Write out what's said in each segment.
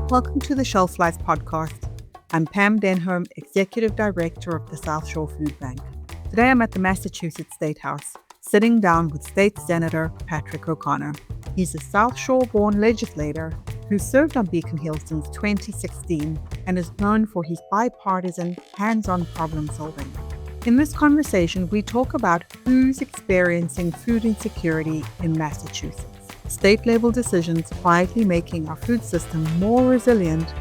Welcome to the Shelf Life Podcast. I'm Pam Denholm, Executive Director of the South Shore Food Bank. Today I'm at the Massachusetts State House, sitting down with State Senator Patrick O'Connor. He's a South Shore-born legislator who served on Beacon Hill since 2016 and is known for his bipartisan, hands-on problem solving. In this conversation, we talk about who's experiencing food insecurity in Massachusetts, state-level decisions quietly making our food system more resilient,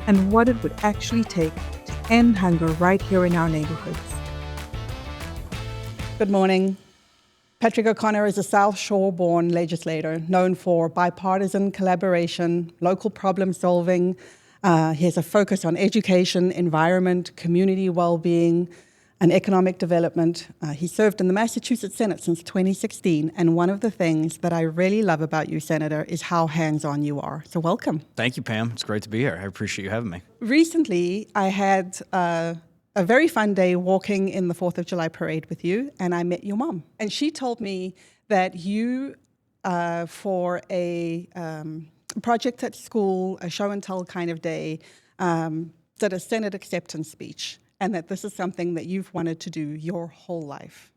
and what it would actually take to end hunger right here in our neighborhoods. Good morning. Patrick O'Connor is a South Shore-born legislator known for bipartisan collaboration, local problem solving. He has a focus on education, environment, community well-being, and economic development. He served in the Massachusetts Senate since 2016, and one of the things that I really love about you, Senator, is how hands-on you are. So welcome. Thank you, Pam. It's great to be here. I appreciate you having me. Recently, I had a very fun day walking in the 4th of July parade with you, and I met your mom. And she told me that you, for a project at school, a show and tell kind of day, did a Senate acceptance speech, and that this is something that you've wanted to do your whole life.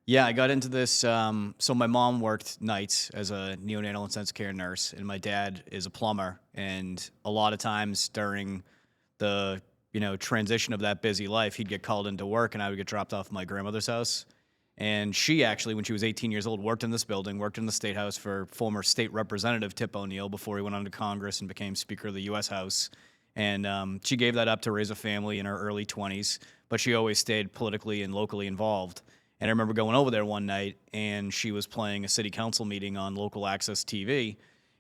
Yeah, I got into this. So my mom worked nights as a neonatal intensive care nurse, and my dad is a plumber. And a lot of times during the transition of that busy life, he'd get called into work, and I would get dropped off at my grandmother's house. And she actually, when she was 18 years old, worked in this building, worked in the State House for former State Representative Tip O'Neill before he went on to Congress and became Speaker of the U.S. House. And she gave that up to raise a family in her early 20s, but she always stayed politically and locally involved. And I remember going over there one night, and she was playing a city council meeting on local access TV,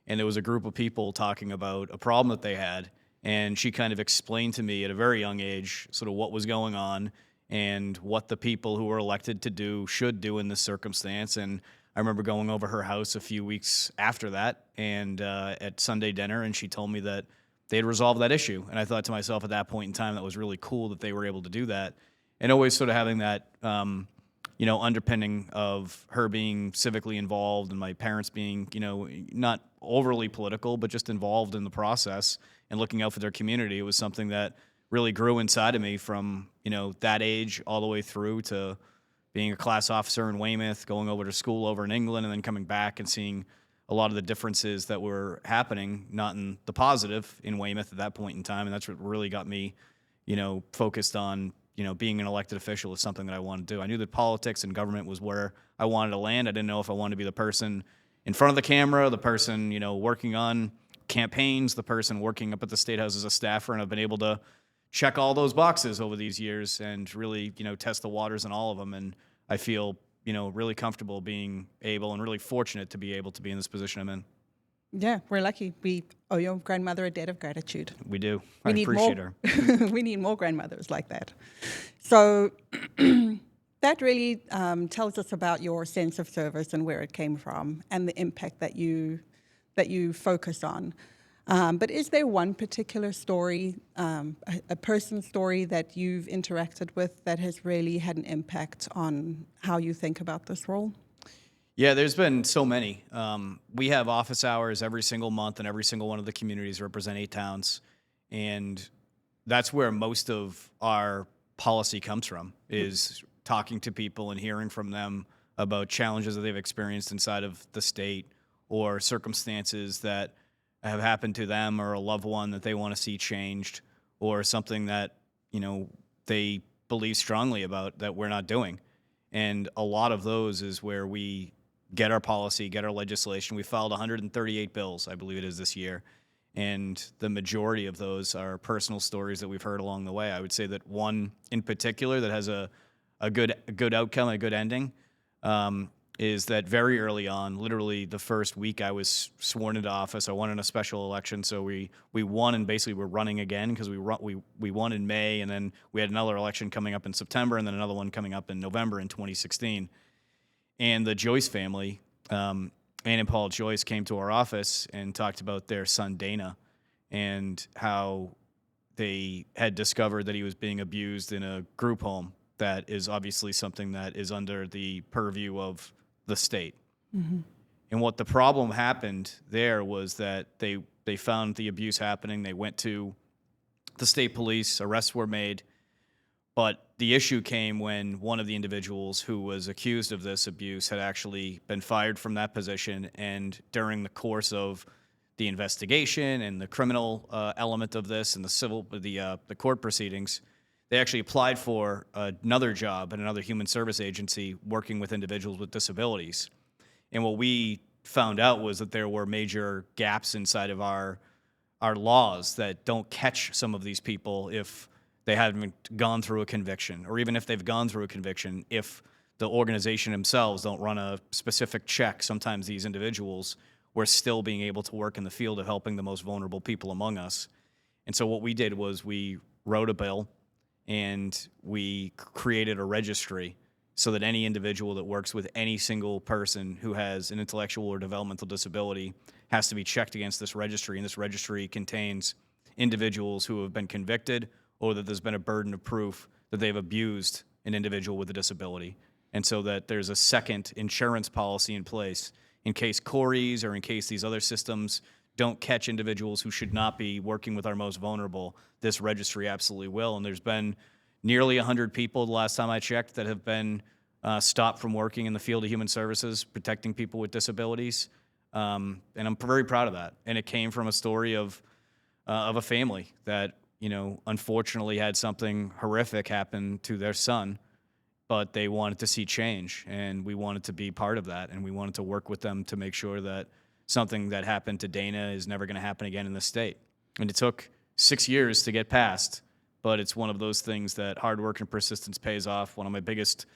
and there was a group of people talking about a problem that they had, and she kind of explained to me at a very young age sort of what was going on and what the people who were elected to do should do in this circumstance. And I remember going over her house a few weeks after that and at Sunday dinner, and she told me that they had resolved that issue. And I thought to myself at that point in time, that was really cool that they were able to do that. And always sort of having that, underpinning of her being civically involved and my parents being, not overly political, but just involved in the process and looking out for their community. It was something that really grew inside of me from, that age all the way through to being a class officer in Weymouth, going over to school over in England, and then coming back and seeing a lot of the differences that were happening, not in the positive in Weymouth at that point in time. And that's what really got me, focused on, being an elected official is something that I wanted to do. I knew that politics and government was where I wanted to land. I didn't know if I wanted to be the person in front of the camera, the person, working on campaigns, the person working up at the State House as a staffer. And I've been able to check all those boxes over these years and really, test the waters in all of them. And I feel really comfortable being able and really fortunate to be able to be in this position I'm in. Yeah, we're lucky. We owe your grandmother a debt of gratitude. We do. I appreciate her. We need more grandmothers like that. So that really tells us about your sense of service and where it came from and the impact that you focus on. But is there one particular story, a person's story that you've interacted with that has really had an impact on how you think about this role? Yeah, there's been so many. We have office hours every single month in every single one of the communities, represent 8 towns. And that's where most of our policy comes from, is talking to people and hearing from them about challenges that they've experienced inside of the state or circumstances that have happened to them or a loved one that they want to see changed or something that, they believe strongly about that we're not doing. And a lot of those is where we get our policy, get our legislation. We filed 138 bills, I believe it is, this year. And the majority of those are personal stories that we've heard along the way. I would say that one in particular that has a good outcome, a good ending, is that very early on, literally the first week I was sworn into office, I won in a special election. So we won, and basically we're running again because we won in May, and then we had another election coming up in September, and then another one coming up in November in 2016. And the Joyce family, Ann and Paul Joyce, came to our office and talked about their son Dana and how they had discovered that he was being abused in a group home that is obviously something that is under the purview of the state. Mm-hmm. And what the problem happened there was that they They found the abuse happening. They went to the state police. Arrests were made. But the issue came when one of the individuals who was accused of this abuse had actually been fired from that position. And during the course of the investigation and the criminal element of this and the court proceedings, they actually applied for another job at another human service agency working with individuals with disabilities. And what we found out was that there were major gaps inside of our laws that don't catch some of these people if they haven't gone through a conviction, or even if they've gone through a conviction, if the organization themselves don't run a specific check, sometimes these individuals were still being able to work in the field of helping the most vulnerable people among us. And so what we did was we wrote a bill and we created a registry so that any individual that works with any single person who has an intellectual or developmental disability has to be checked against this registry. And this registry contains individuals who have been convicted or that there's been a burden of proof that they've abused an individual with a disability. And so that there's a second insurance policy in place in case Corey's or in case these other systems don't catch individuals who should not be working with our most vulnerable. This registry absolutely will. And there's been nearly 100 people the last time I checked that have been stopped from working in the field of human services, protecting people with disabilities. And I'm very proud of that. And it came from a story of a family that, unfortunately had something horrific happen to their son, but they wanted to see change, and we wanted to be part of that, and we wanted to work with them to make sure that something that happened to Dana is never going to happen again in the state. And it took 6 years to get past, but it's one of those things that hard work and persistence pays off. One of my biggest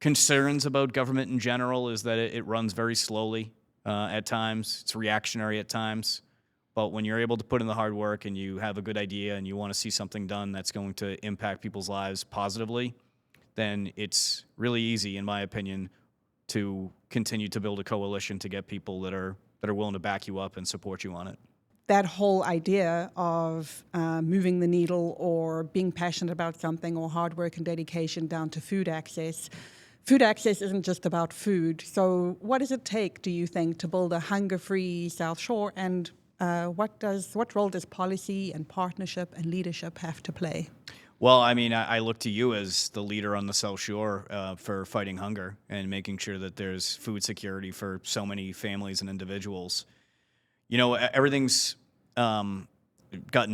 concerns about government in general is that it runs very slowly at times. It's reactionary at times. But when you're able to put in the hard work and you have a good idea and you want to see something done that's going to impact people's lives positively, then it's really easy, in my opinion, to continue to build a coalition to get people that are willing to back you up and support you on it. That whole idea of moving the needle or being passionate about something or hard work and dedication down to food access. Food access isn't just about food. So what does it take, do you think, to build a hunger-free South Shore, and what role does policy and partnership and leadership have to play? Well, I mean, I look to you as the leader on the South Shore for fighting hunger and making sure that there's food security for so many families and individuals. Everything's gotten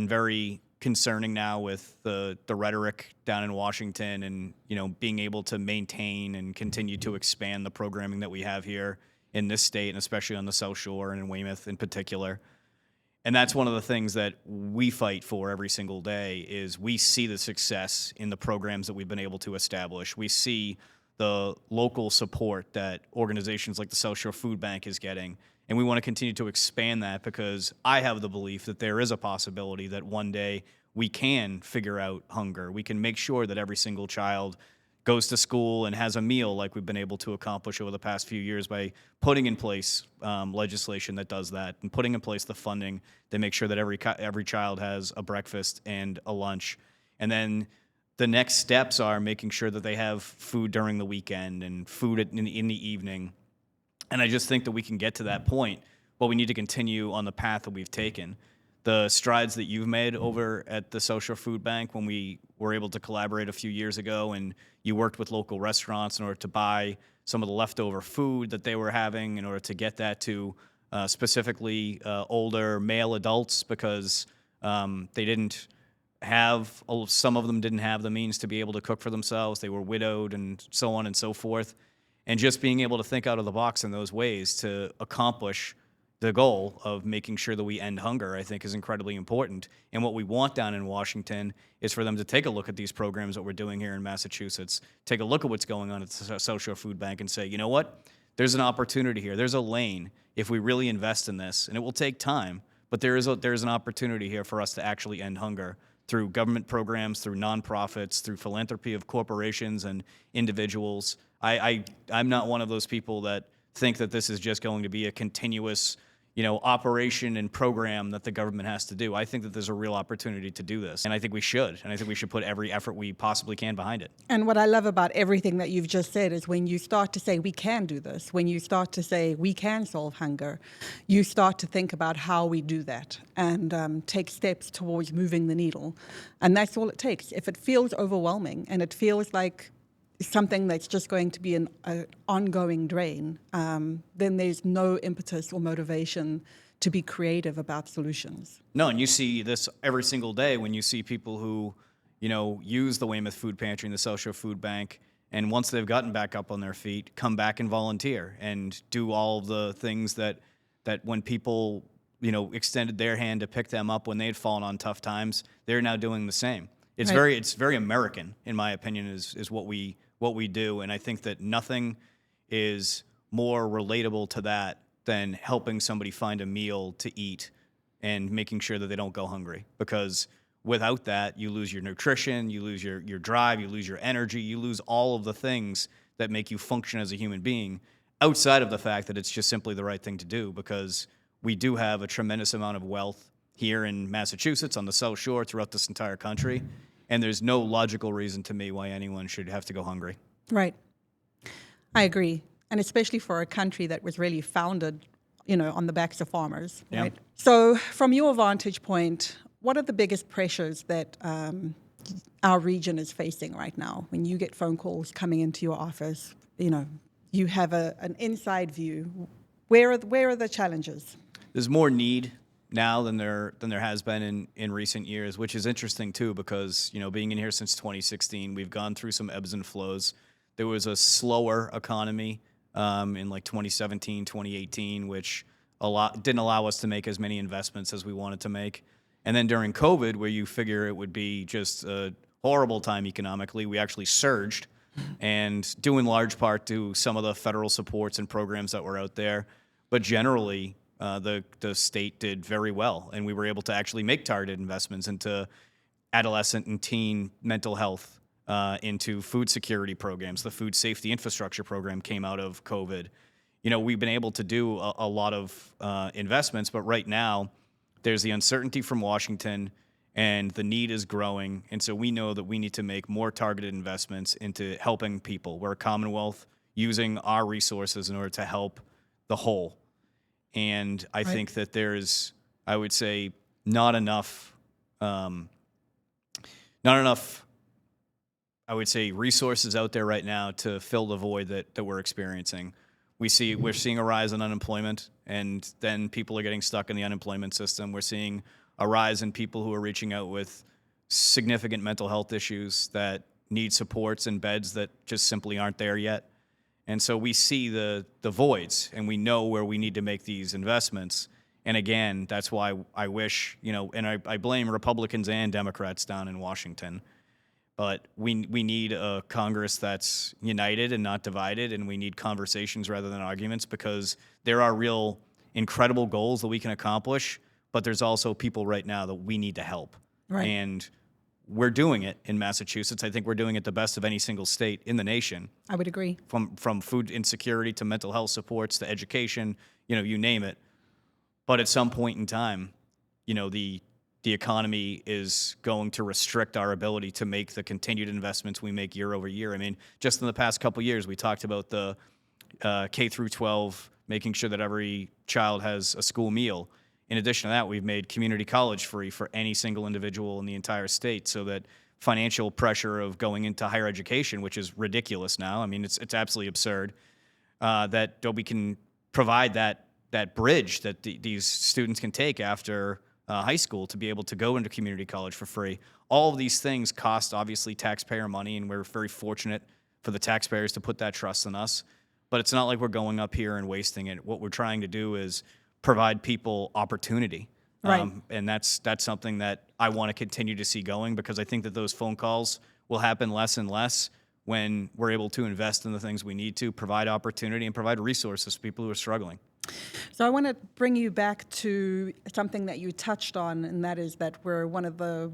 very concerning now with the rhetoric down in Washington and, being able to maintain and continue to expand the programming that we have here in this state, and especially on the South Shore and in Weymouth in particular. And that's one of the things that we fight for every single day is we see the success in the programs that we've been able to establish. We see the local support that organizations like the South Shore Food Bank is getting. And we want to continue to expand that because I have the belief that there is a possibility that one day we can figure out hunger. We can make sure that every single child goes to school and has a meal like we've been able to accomplish over the past few years by putting in place legislation that does that and putting in place the funding that makes sure that every child has a breakfast and a lunch. And then the next steps are making sure that they have food during the weekend and food in the evening. And I just think that we can get to that point, but we need to continue on the path that we've taken. The strides that you've made over at the South Shore Food Bank when we were able to collaborate a few years ago and you worked with local restaurants in order to buy some of the leftover food that they were having in order to get that to specifically older male adults because they didn't have, some of them didn't have the means to be able to cook for themselves. They were widowed and so on and so forth. And just being able to think out of the box in those ways to accomplish the goal of making sure that we end hunger, I think, is incredibly important. And what we want down in Washington is for them to take a look at these programs that we're doing here in Massachusetts, take a look at what's going on at the South Shore Food Bank and say, you know what? There's an opportunity here. There's a lane if we really invest in this. And it will take time, but there is an opportunity here for us to actually end hunger through government programs, through nonprofits, through philanthropy of corporations and individuals. I'm not one of those people that think that this is just going to be a continuous operation and program that the government has to do. I think that there's a real opportunity to do this, and I think we should. And I think we should put every effort we possibly can behind it. And what I love about everything that you've just said is when you start to say we can do this, when you start to say we can solve hunger, you start to think about how we do that and take steps towards moving the needle. And that's all it takes. If it feels overwhelming and it feels like something that's just going to be an ongoing drain, then there's no impetus or motivation to be creative about solutions. No, and you see this every single day when you see people who, use the Weymouth Food Pantry and the South Shore Food Bank, and once they've gotten back up on their feet, come back and volunteer and do all of the things that when people, extended their hand to pick them up when they'd fallen on tough times, they're now doing the same. It's Right. it's very American, in my opinion, is what we do, and I think that nothing is more relatable to that than helping somebody find a meal to eat and making sure that they don't go hungry. Because without that, you lose your nutrition, you lose your drive, you lose your energy, you lose all of the things that make you function as a human being, outside of the fact that it's just simply the right thing to do, because we do have a tremendous amount of wealth here in Massachusetts, on the South Shore, throughout this entire country. And there's no logical reason to me why anyone should have to go hungry. Right. I agree. And especially for a country that was really founded, on the backs of farmers, Yeah. right? So from your vantage point, what are the biggest pressures that our region is facing right now? When you get phone calls coming into your office, you have an inside view. Where are the challenges? There's more need now than there has been in recent years, which is interesting too, because being in here since 2016, we've gone through some ebbs and flows. There was a slower economy in like 2017, 2018, which didn't allow us to make as many investments as we wanted to make. And then during COVID, where you figure it would be just a horrible time economically, we actually surged, and due in large part to some of the federal supports and programs that were out there. But generally, the state did very well, and we were able to actually make targeted investments into adolescent and teen mental health, into food security programs. The food safety infrastructure program came out of COVID. We've been able to do a lot of investments, but right now there's the uncertainty from Washington, and the need is growing. And so we know that we need to make more targeted investments into helping people. We're a Commonwealth using our resources in order to help the whole. And I think that there's, I would say, not enough, I would say, resources out there right now to fill the void that we're experiencing. We're seeing a rise in unemployment, and then people are getting stuck in the unemployment system. We're seeing a rise in people who are reaching out with significant mental health issues that need supports and beds that just simply aren't there yet. And so we see the voids, and we know where we need to make these investments. And again, that's why I wish, and I blame Republicans and Democrats down in Washington, but we need a Congress that's united and not divided, and we need conversations rather than arguments, because there are real incredible goals that we can accomplish, but there's also people right now that we need to help. Right. And we're doing it in Massachusetts. I think we're doing it the best of any single state in the nation. I would agree. From food insecurity to mental health supports to education, you name it. But at some point in time, the economy is going to restrict our ability to make the continued investments we make year over year. I mean, just in the past couple of years, we talked about the K through 12, making sure that every child has a school meal. In addition to that, we've made community college free for any single individual in the entire state, so that financial pressure of going into higher education, which is ridiculous now, I mean, it's absolutely absurd, that we can provide that bridge that these students can take after high school to be able to go into community college for free. All of these things cost, obviously, taxpayer money, and we're very fortunate for the taxpayers to put that trust in us. But it's not like we're going up here and wasting it. What we're trying to do is provide people opportunity. Right. And that's something that I want to continue to see going, because I think that those phone calls will happen less and less when we're able to invest in the things we need to, provide opportunity, and provide resources to people who are struggling. So I want to bring you back to something that you touched on, and that is that we're one of the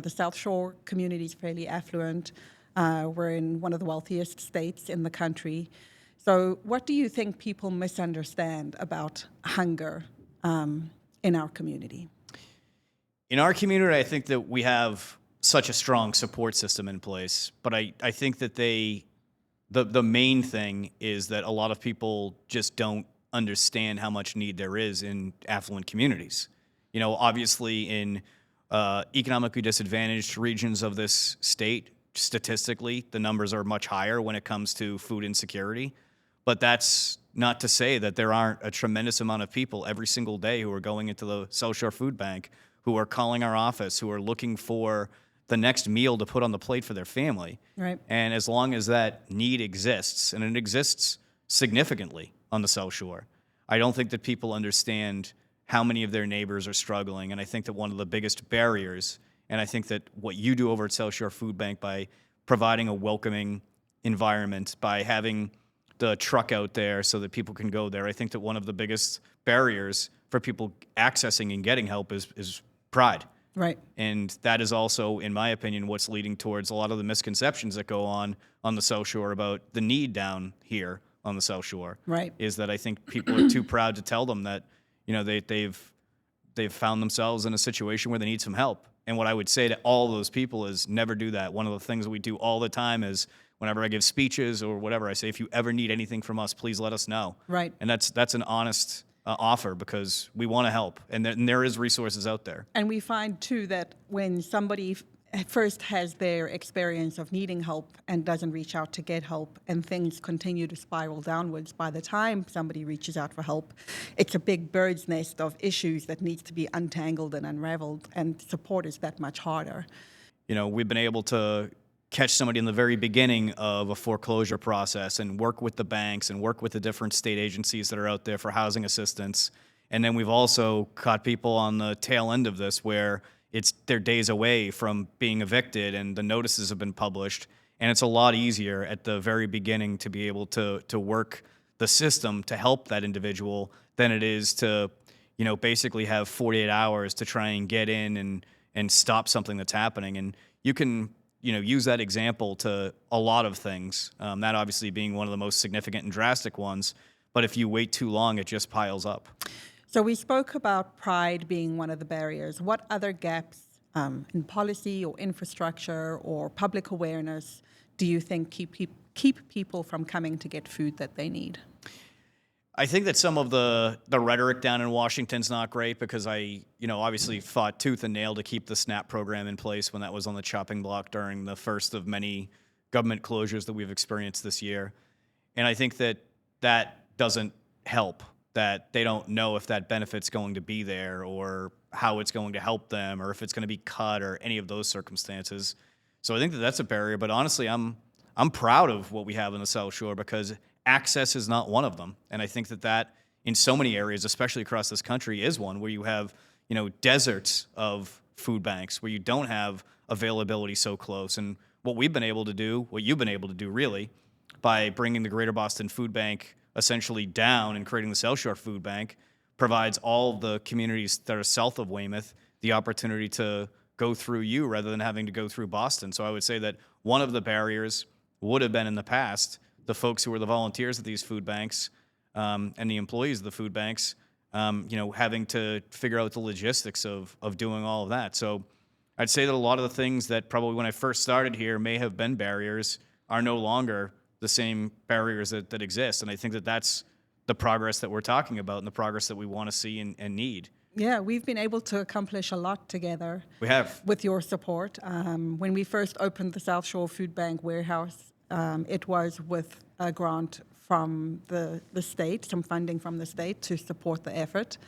South Shore community is fairly affluent. We're in one of the wealthiest states in the country. So what do you think people misunderstand about hunger in our community? In our community, I think that we have such a strong support system in place, but I think that the main thing is that a lot of people just don't understand how much need there is in affluent communities. Obviously in economically disadvantaged regions of this state, statistically, the numbers are much higher when it comes to food insecurity. But that's not to say that there aren't a tremendous amount of people every single day who are going into the South Shore Food Bank, who are calling our office, who are looking for the next meal to put on the plate for their family. Right. And as long as that need exists, and it exists significantly on the South Shore, I don't think that people understand how many of their neighbors are struggling. And I think that one of the biggest barriers, and I think that what you do over at South Shore Food Bank by providing a welcoming environment, by having the truck out there so that people can go there, I think that one of the biggest barriers for people accessing and getting help is pride. Right. And that is also, in my opinion, what's leading towards a lot of the misconceptions that go on the South Shore about the need down here on the South Shore. Right. Is that I think people are too proud to tell them that, they've found themselves in a situation where they need some help. And what I would say to all those people is never do that. One of the things that we do all the time is whenever I give speeches or whatever, I say, if you ever need anything from us, please let us know. Right. And that's an honest offer, because we want to help, and there is resources out there. And we find, too, that when somebody first has their experience of needing help and doesn't reach out to get help, and things continue to spiral downwards, by the time somebody reaches out for help, it's a big bird's nest of issues that needs to be untangled and unraveled, and support is that much harder. We've been able to catch somebody in the very beginning of a foreclosure process and work with the banks and work with the different state agencies that are out there for housing assistance. And then we've also caught people on the tail end of this where they're days away from being evicted and the notices have been published. And it's a lot easier at the very beginning to be able to work the system to help that individual than it is to, basically have 48 hours to try and get in and stop something that's happening. And you can use that example to a lot of things, that obviously being one of the most significant and drastic ones. But if you wait too long, it just piles up. So we spoke about pride being one of the barriers. What other gaps in policy or infrastructure or public awareness do you think keep people from coming to get food that they need? I think that some of the rhetoric down in Washington's not great, because I obviously fought tooth and nail to keep the SNAP program in place when that was on the chopping block during the first of many government closures that we've experienced this year. And I think that doesn't help, that they don't know if that benefit's going to be there or how it's going to help them or if it's going to be cut or any of those circumstances. So I think that that's a barrier. But honestly, I'm proud of what we have in the South Shore, because access is not one of them. And I think that in so many areas, especially across this country, is one where you have, deserts of food banks where you don't have availability so close. And what we've been able to do, what you've been able to do really, by bringing the Greater Boston Food Bank essentially down and creating the South Shore Food Bank, provides all the communities that are south of Weymouth the opportunity to go through you rather than having to go through Boston. So I would say that one of the barriers would have been in the past the folks who were the volunteers at these food banks and the employees of the food banks, having to figure out the logistics of doing all of that. So I'd say that a lot of the things that probably when I first started here may have been barriers are no longer the same barriers that exist. And I think that that's the progress that we're talking about and the progress that we want to see and need. Yeah, we've been able to accomplish a lot together. We have. With your support. When we first opened the South Shore Food Bank warehouse, it was with a grant from the state, some funding from the state to support the effort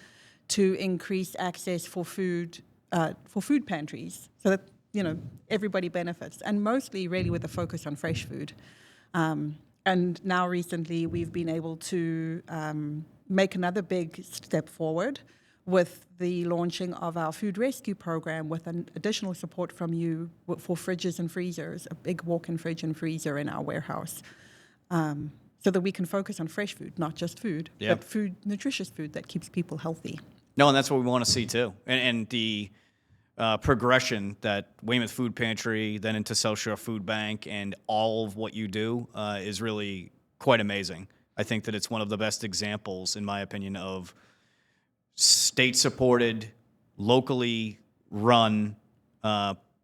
to increase access for food pantries so that, everybody benefits, and mostly really with a focus on fresh food. And now recently we've been able to make another big step forward with the launching of our food rescue program with an additional support from you for fridges and freezers, a big walk-in fridge and freezer in our warehouse, so that we can focus on fresh food, not just food, but nutritious food that keeps people healthy. No, and that's what we want to see too. And the progression that Weymouth Food Pantry, then into South Shore Food Bank, and all of what you do is really quite amazing. I think that it's one of the best examples, in my opinion, of state-supported, locally run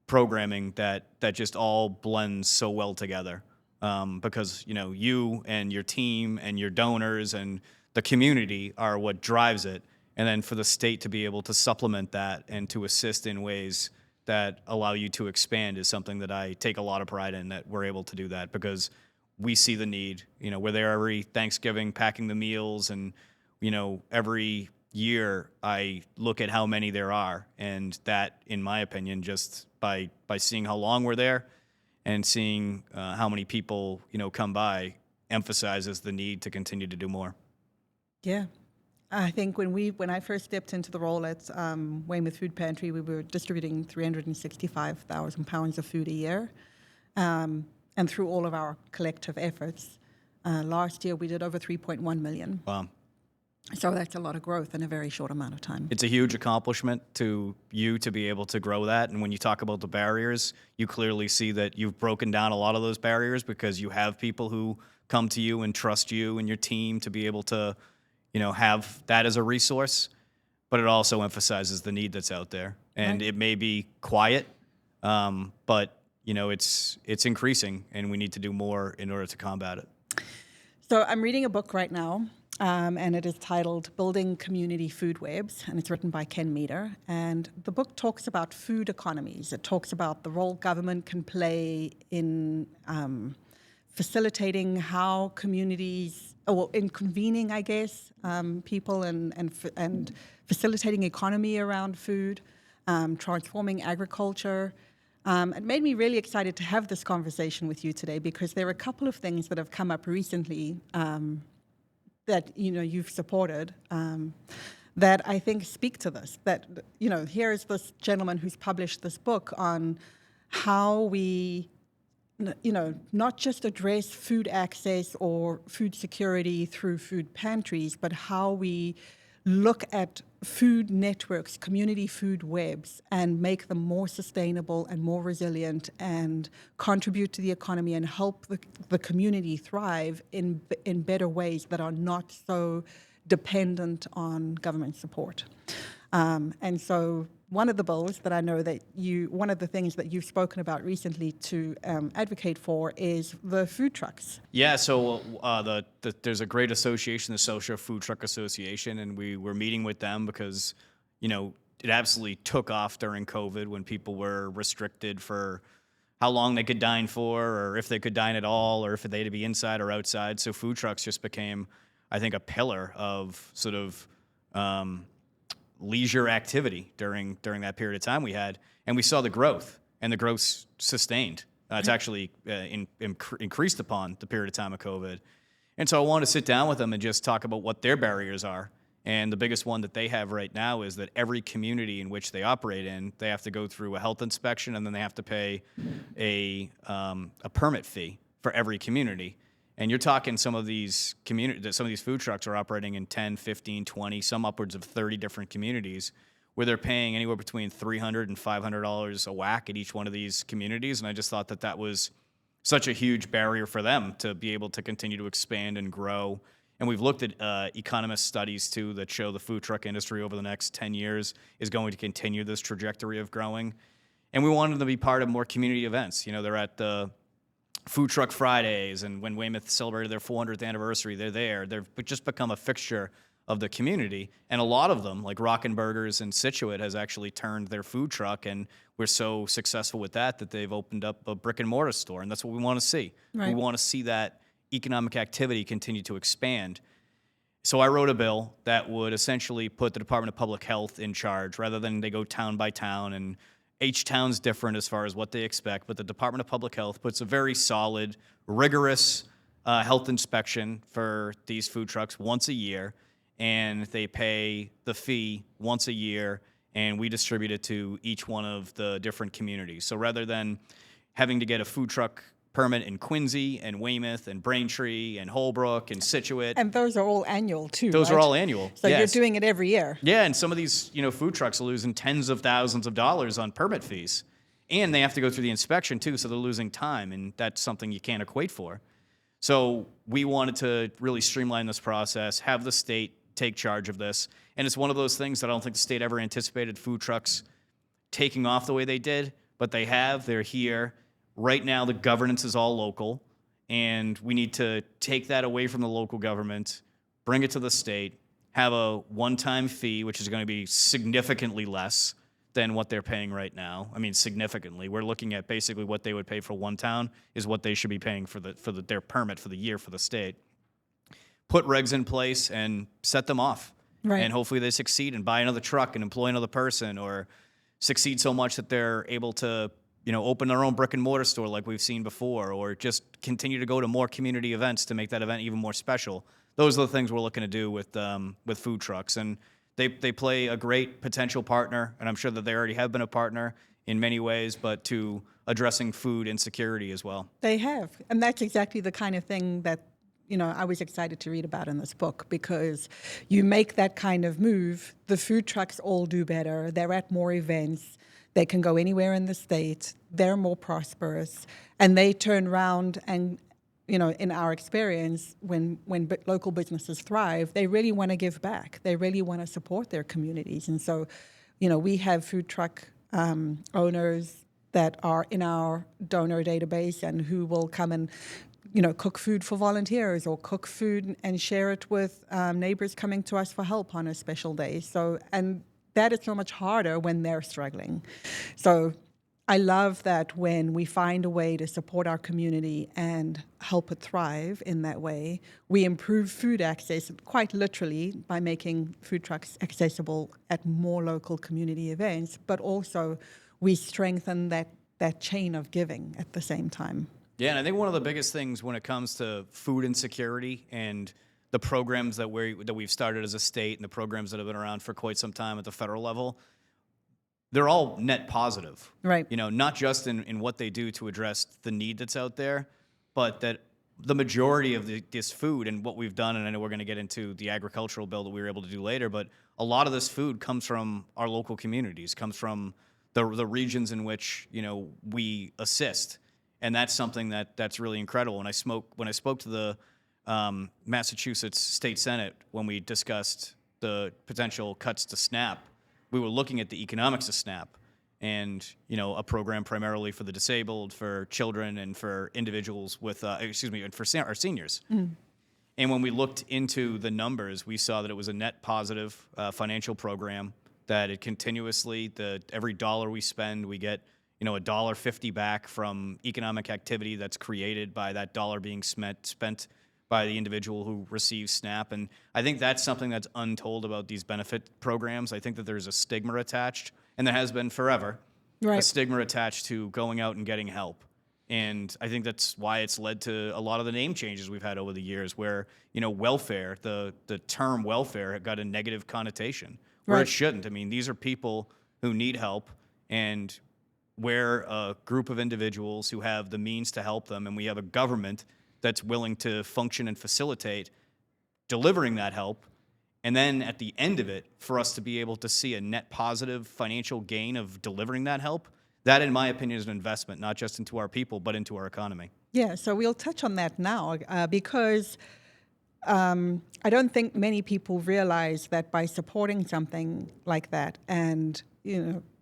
programming that just all blends so well together. Because you and your team and your donors and the community are what drives it, and then for the state to be able to supplement that and to assist in ways that allow you to expand is something that I take a lot of pride in, that we're able to do that because we see the need. We're there every Thanksgiving packing the meals, and every year I look at how many there are, and that, in my opinion, just by seeing how long we're there and seeing how many people come by, emphasizes the need to continue to do more. Yeah. I think when I first stepped into the role at Weymouth Food Pantry, we were distributing 365,000 pounds of food a year. And through all of our collective efforts, last year we did over 3.1 million. Wow. So that's a lot of growth in a very short amount of time. It's a huge accomplishment to you to be able to grow that. And when you talk about the barriers, you clearly see that you've broken down a lot of those barriers because you have people who come to you and trust you and your team to be able to, have that as a resource. But it also emphasizes the need that's out there. And It may be quiet, but, it's increasing, and we need to do more in order to combat it. So I'm reading a book right now. And it is titled Building Community Food Webs, and it's written by Ken Meeder. And the book talks about food economies. It talks about the role government can play in facilitating how communities, or in convening, I guess, people and facilitating economy around food, transforming agriculture. It made me really excited to have this conversation with you today because there are a couple of things that have come up recently that you've supported that I think speak to this. That here is this gentleman who's published this book on how we not just address food access or food security through food pantries, but how we look at food networks, community food webs, and make them more sustainable and more resilient and contribute to the economy and help the community thrive in better ways that are not so dependent on government support. And so one of the bills that I know that one of the things that you've spoken about recently to advocate for is the food trucks. Yeah, so there's a great association, the Social Food Truck Association, and we were meeting with them because, it absolutely took off during COVID when people were restricted for how long they could dine for, or if they could dine at all, or if they had to be inside or outside. So food trucks just became, I think, a pillar of sort of leisure activity during that period of time we had, and we saw the growth, and the growth sustained. It's actually increased upon the period of time of COVID. And so I wanted to sit down with them and just talk about what their barriers are. And the biggest one that they have right now is that every community in which they operate in, they have to go through a health inspection, and then they have to pay a permit fee for every community. And you're talking some of these food trucks are operating in 10, 15, 20, some upwards of 30 different communities where they're paying anywhere between $300 and $500 a whack at each one of these communities. And I just thought that was such a huge barrier for them to be able to continue to expand and grow. And we've looked at economist studies, too, that show the food truck industry over the next 10 years is going to continue this trajectory of growing. And we wanted them to be part of more community events. They're at the Food Truck Fridays, and when Weymouth celebrated their 400th anniversary, they're there. They've just become a fixture of the community. And a lot of them, like Rockin' Burgers in Scituate, has actually turned their food truck, and we're so successful with that they've opened up a brick and mortar store, and that's what we want to see. Right. We want to see that economic activity continue to expand. So I wrote a bill that would essentially put the Department of Public Health in charge, rather than they go town by town, and each town's different as far as what they expect, but the Department of Public Health puts a very solid, rigorous health inspection for these food trucks once a year, and they pay the fee once a year, and we distribute it to each one of the different communities. So rather than having to get a food truck permit in Quincy and Weymouth and Braintree and Holbrook and Scituate. And those are all annual too, Those right? are all annual. So yes. You're doing it every year. Yeah, and some of these, food trucks are losing tens of thousands of dollars on permit fees. And they have to go through the inspection too, so they're losing time, and that's something you can't equate for. So we wanted to really streamline this process, have the state take charge of this, And it's one of those things that I don't think the state ever anticipated food trucks taking off the way they did, but they have. They're here. Right now, the governance is all local, and we need to take that away from the local government, bring it to the state, have a one-time fee, which is going to be significantly less than what they're paying right now. I mean, significantly. We're looking at basically what they would pay for one town is what they should be paying for their permit for the year for the state. Put regs in place and set them off. Right. And hopefully they succeed and buy another truck and employ another person, or succeed so much that they're able to, open their own brick and mortar store like we've seen before, or just continue to go to more community events to make that event even more special. Those are the things we're looking to do with food trucks. And they play a great potential partner, and I'm sure that they already have been a partner in many ways, but to addressing food insecurity as well. They have. And that's exactly the kind of thing that, I was excited to read about in this book, because you make that kind of move, the food trucks all do better. They're at more events. They can go anywhere in the state. They're more prosperous. And they turn around and, in our experience, when local businesses thrive, they really want to give back. They really want to support their communities. And so, we have food truck owners that are in our donor database and who will come and cook food for volunteers, or cook food and share it with neighbors coming to us for help on a special day. So, and that is so much harder when they're struggling. So I love that when we find a way to support our community and help it thrive in that way, we improve food access quite literally by making food trucks accessible at more local community events, but also we strengthen that chain of giving at the same time. Yeah, and I think one of the biggest things when it comes to food insecurity and the programs that we've started as a state and the programs that have been around for quite some time at the federal level, they're all net positive. Right. Not just in what they do to address the need that's out there, but that the majority of this food and what we've done, and I know we're going to get into the agricultural bill that we were able to do later, but a lot of this food comes from our local communities, comes from the regions in which, we assist. And that's something that's really incredible. When I spoke to the Massachusetts State Senate when we discussed the potential cuts to SNAP, we were looking at the economics of SNAP and, a program primarily for the disabled, for children, and for individuals with, and for our seniors. Mm. And when we looked into the numbers, we saw that it was a net positive financial program, that it continuously, every dollar we spend, we get $1.50 back from economic activity that's created by that dollar being spent by the individual who receives SNAP. And I think that's something that's untold about these benefit programs. I think that there's a stigma attached, and there has been forever, right, a stigma attached to going out and getting help. And I think that's why it's led to a lot of the name changes we've had over the years, where, welfare, the term welfare got a negative connotation, where it shouldn't. I mean, these are people who need help, and we're a group of individuals who have the means to help them, and we have a government that's willing to function and facilitate delivering that help. And then at the end of it, for us to be able to see a net positive financial gain of delivering that help, that, in my opinion, is an investment, not just into our people, but into our economy. Yeah, so we'll touch on that now because I don't think many people realize that by supporting something like that and,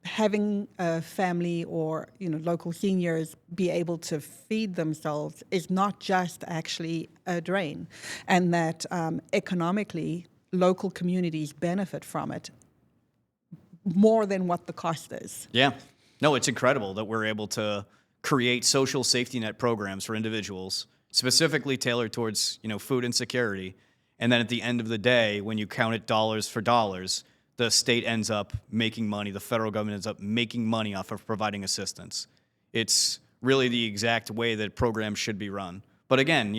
having a family or, local seniors be able to feed themselves is not just actually a drain, and that economically local communities benefit from it more than what the cost is. Yeah. No, it's incredible that we're able to create social safety net programs for individuals, specifically tailored towards, food insecurity. And then at the end of the day, when you count it dollars for dollars, the state ends up making money, the federal government ends up making money off of providing assistance. It's really the exact way that programs should be run. But again,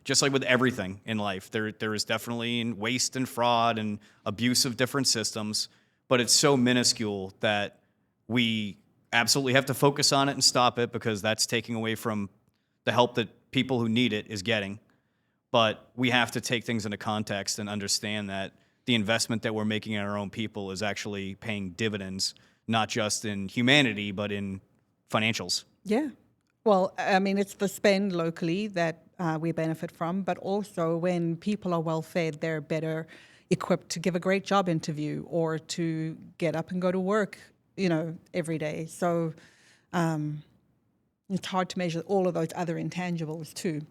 just like with everything in life, there is definitely waste and fraud and abuse of different systems, but it's so minuscule that we absolutely have to focus on it and stop it, because that's taking away from the help that people who need it is getting. But we have to take things into context and understand that the investment that we're making in our own people is actually paying dividends, not just in humanity, but in financials. Yeah. Well, I mean, it's the spend locally that we benefit from, but also when people are well fed, they're better equipped to give a great job interview or to get up and go to work, every day. So it's hard to measure all of those other intangibles too.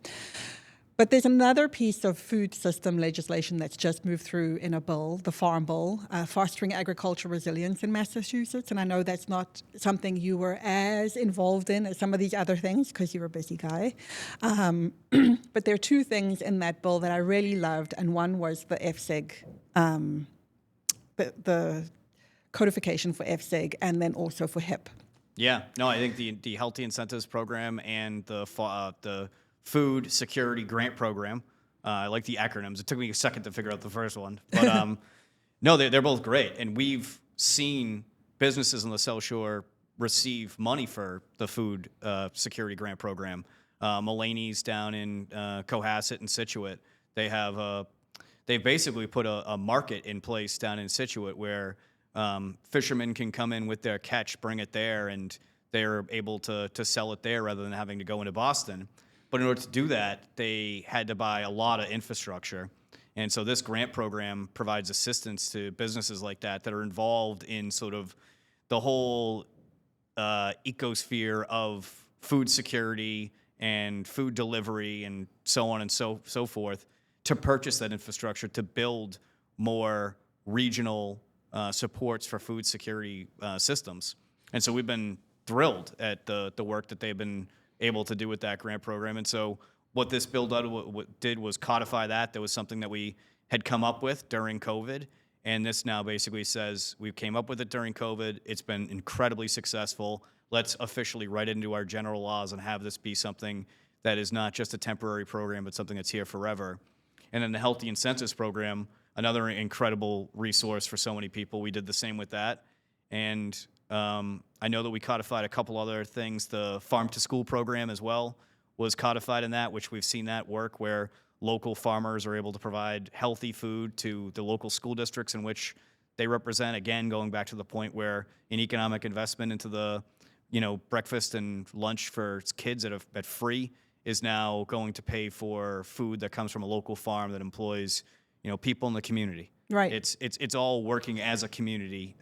But there's another piece of food system legislation that's just moved through in a bill, the Farm Bill, fostering agricultural resilience in Massachusetts. And I know that's not something you were as involved in as some of these other things because you're a busy guy. But there are two things in that bill that I really loved, and one was the FSIG, the codification for FSIG, and then also for HIP. Yeah, no, I think the Healthy Incentives Program and the Food Security Grant Program. I like the acronyms. It took me a second to figure out the first one. But no, they're both great. And we've seen businesses on the South Shore receive money for the Food Security Grant Program. Mulaney's down in Cohasset and Scituate, they've basically put a market in place down in Scituate where fishermen can come in with their catch, bring it there, and they're able to sell it there rather than having to go into Boston. But in order to do that, they had to buy a lot of infrastructure. And so this grant program provides assistance to businesses like that are involved in sort of the whole ecosphere of food security and food delivery and so on and so forth to purchase that infrastructure to build more regional supports for food security systems. And so we've been thrilled at the work that they've been able to do with that grant program. And so what this bill did was codify that. That was something that we had come up with during COVID. And this now basically says we came up with it during COVID. It's been incredibly successful. Let's officially write it into our general laws and have this be something that is not just a temporary program, but something that's here forever. And then the Healthy Incentives Program, another incredible resource for so many people. We did the same with that. And I know that we codified a couple other things. The Farm to School program as well was codified in that, which we've seen that work where local farmers are able to provide healthy food to the local school districts in which they represent. Again, going back to the point where an economic investment into the, breakfast and lunch for kids at free is now going to pay for food that comes from a local farm that employs, people in the community. Right. It's all working as a community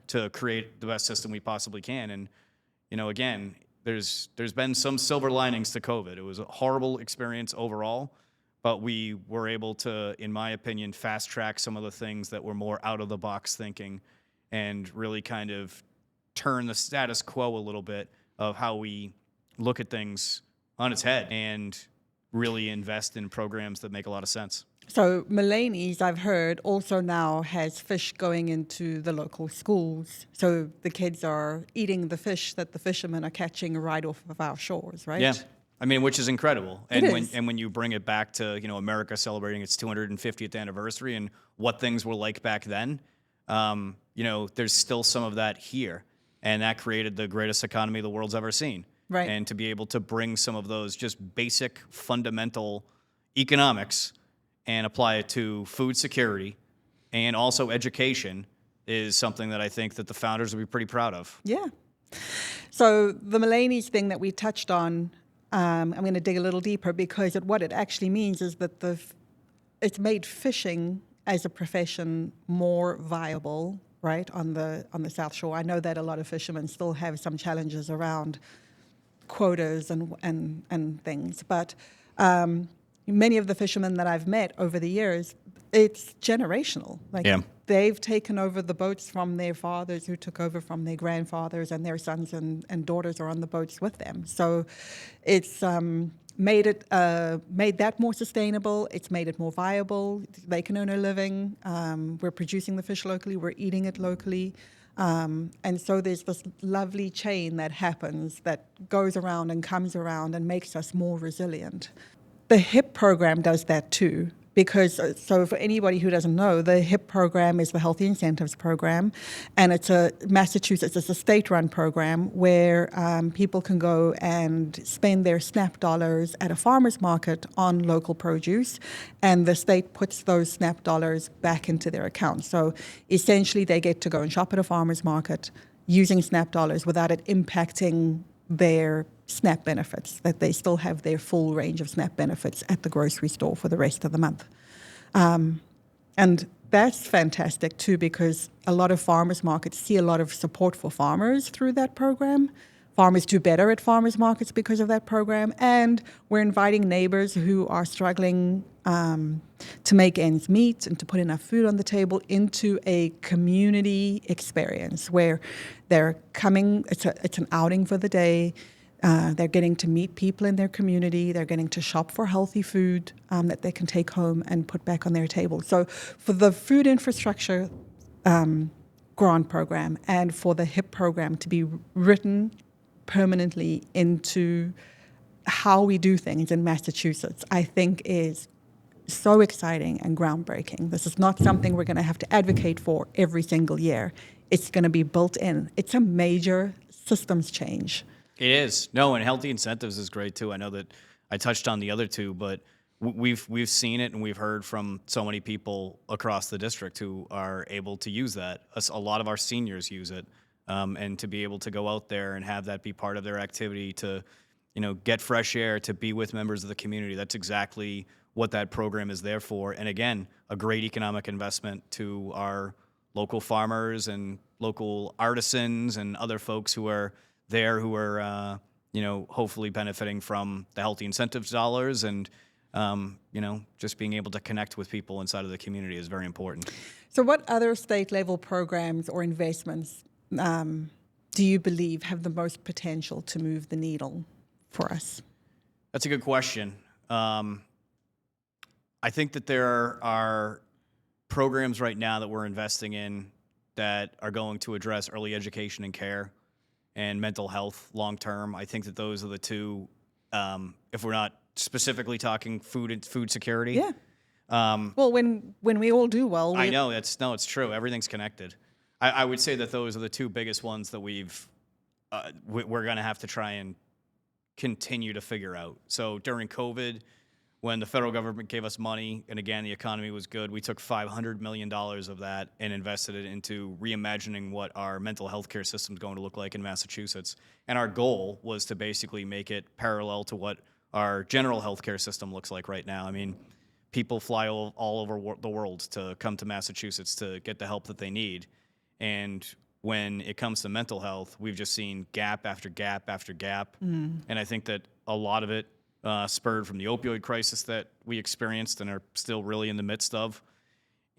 to create the best system we possibly can. And, again, there's been some silver linings to COVID. It was a horrible experience overall, but we were able to, in my opinion, fast track some of the things that were more out of the box thinking and really kind of turn the status quo a little bit of how we look at things on its head and really invest in programs that make a lot of sense. So Mulaney's, I've heard, also now has fish going into the local schools. So the kids are eating the fish that the fishermen are catching right off of our shores, right? Yeah. I mean, which is incredible. It is. When you bring it back to, America celebrating its 250th anniversary and what things were like back then, there's still some of that here. And that created the greatest economy the world's ever seen. Right. And to be able to bring some of those just basic fundamental economics and apply it to food security and also education is something that I think that the founders would be pretty proud of. Yeah. So the Mulaney's thing that we touched on, I'm going to dig a little deeper because what it actually means is that it's made fishing as a profession more viable, right, on the South Shore. I know that a lot of fishermen still have some challenges around quotas and things, but many of the fishermen that I've met over the years, it's generational. They've taken over the boats from their fathers who took over from their grandfathers, and their sons and daughters are on the boats with them. So it's made that more sustainable. It's made it more viable. They can earn a living. We're producing the fish locally. We're eating it locally. And so there's this lovely chain that happens that goes around and comes around and makes us more resilient. The HIP program does that too, because, so for anybody who doesn't know, the HIP program is the Healthy Incentives Program, and it's a state-run program where people can go and spend their SNAP dollars at a farmer's market on local produce, and the state puts those SNAP dollars back into their account. So essentially they get to go and shop at a farmer's market using SNAP dollars without it impacting their SNAP benefits, that they still have their full range of SNAP benefits at the grocery store for the rest of the month. And That's fantastic too, because a lot of farmers markets see a lot of support for farmers through that program. Farmers do better at farmers markets because of that program, and we're inviting neighbors who are struggling to make ends meet and to put enough food on the table into a community experience where they're coming. It's an outing for the day. They're getting to meet people in their community. They're getting to shop for healthy food that they can take home and put back on their table. So for the food infrastructure grant program and for the HIP program to be written permanently into how we do things in Massachusetts, I think is so exciting and groundbreaking. This is not something we're going to have to advocate for every single year. It's going to be built in. It's a major systems change. It is. No, and healthy incentives is great too. I know that I touched on the other two, but we've seen it and we've heard from so many people across the district who are able to use that. A lot of our seniors use it, and to be able to go out there and have that be part of their activity to, get fresh air, to be with members of the community. That's exactly what that program is there for. And again, a great economic investment to our local farmers and local artisans and other folks who are there who are, hopefully benefiting from the healthy incentives dollars. And, just being able to connect with people inside of the community is very important. So what other state level programs or investments do you believe have the most potential to move the needle for us? That's a good question. I think that there are programs right now that we're investing in that are going to address early education and care and mental health long term. I think that those are the two, if we're not specifically talking food security. Yeah. Well, when we all do well. I know, it's true. Everything's connected. I would say that those are the two biggest ones that we're going to have to try and continue to figure out. So during COVID, when the federal government gave us money, and again, the economy was good, we took $500 million of that and invested it into reimagining what our mental health care system is going to look like in Massachusetts. And our goal was to basically make it parallel to what our general health care system looks like right now. I mean, people fly all over the world to come to Massachusetts to get the help that they need. And when it comes to mental health, we've just seen gap after gap after gap. And I think that a lot of it spurred from the opioid crisis that we experienced and are still really in the midst of.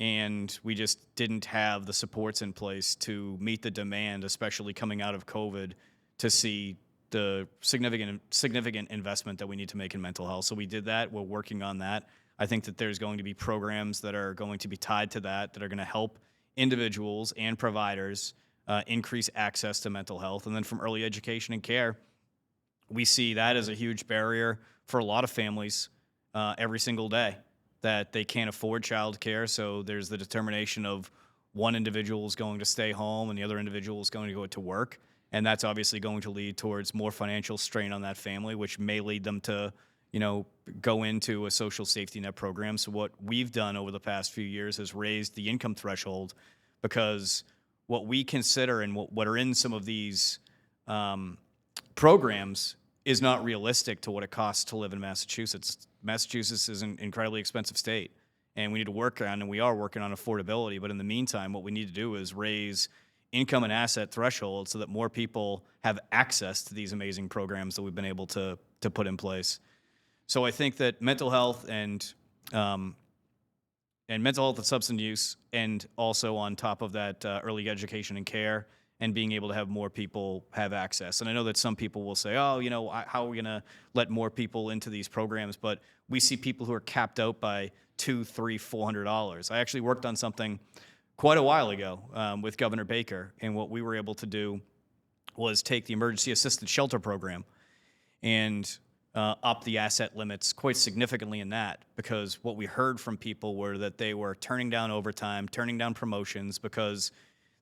And we just didn't have the supports in place to meet the demand, especially coming out of COVID, to see the significant investment that we need to make in mental health. So we did that. We're working on that. I think that there's going to be programs that are going to be tied to that are going to help individuals and providers increase access to mental health. And then from early education and care, we see that as a huge barrier for a lot of families every single day, that they can't afford childcare. So there's the determination of one individual is going to stay home and the other individual is going to go to work. And that's obviously going to lead towards more financial strain on that family, which may lead them to, go into a social safety net program. So what we've done over the past few years is raised the income threshold, because what we consider and what are in some of these programs is not realistic to what it costs to live in Massachusetts. Massachusetts is an incredibly expensive state, and we need to work on, and we are working on affordability. But in the meantime, what we need to do is raise income and asset thresholds so that more people have access to these amazing programs that we've been able to put in place. So I think that mental health and mental health and substance use, and also on top of that, early education and care, and being able to have more people have access. And I know that some people will say, oh, how are we going to let more people into these programs? But we see people who are capped out by $200, $300, $400. I actually worked on something quite a while ago with Governor Baker, and what we were able to do was take the emergency assisted shelter program and up the asset limits quite significantly in that, because what we heard from people were that they were turning down overtime, turning down promotions because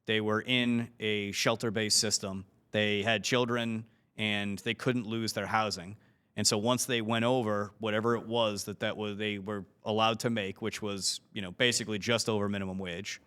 they were in a shelter-based system. They had children and they couldn't lose their housing. And so once they went over whatever it was they were allowed to make, which was, basically just over minimum wage,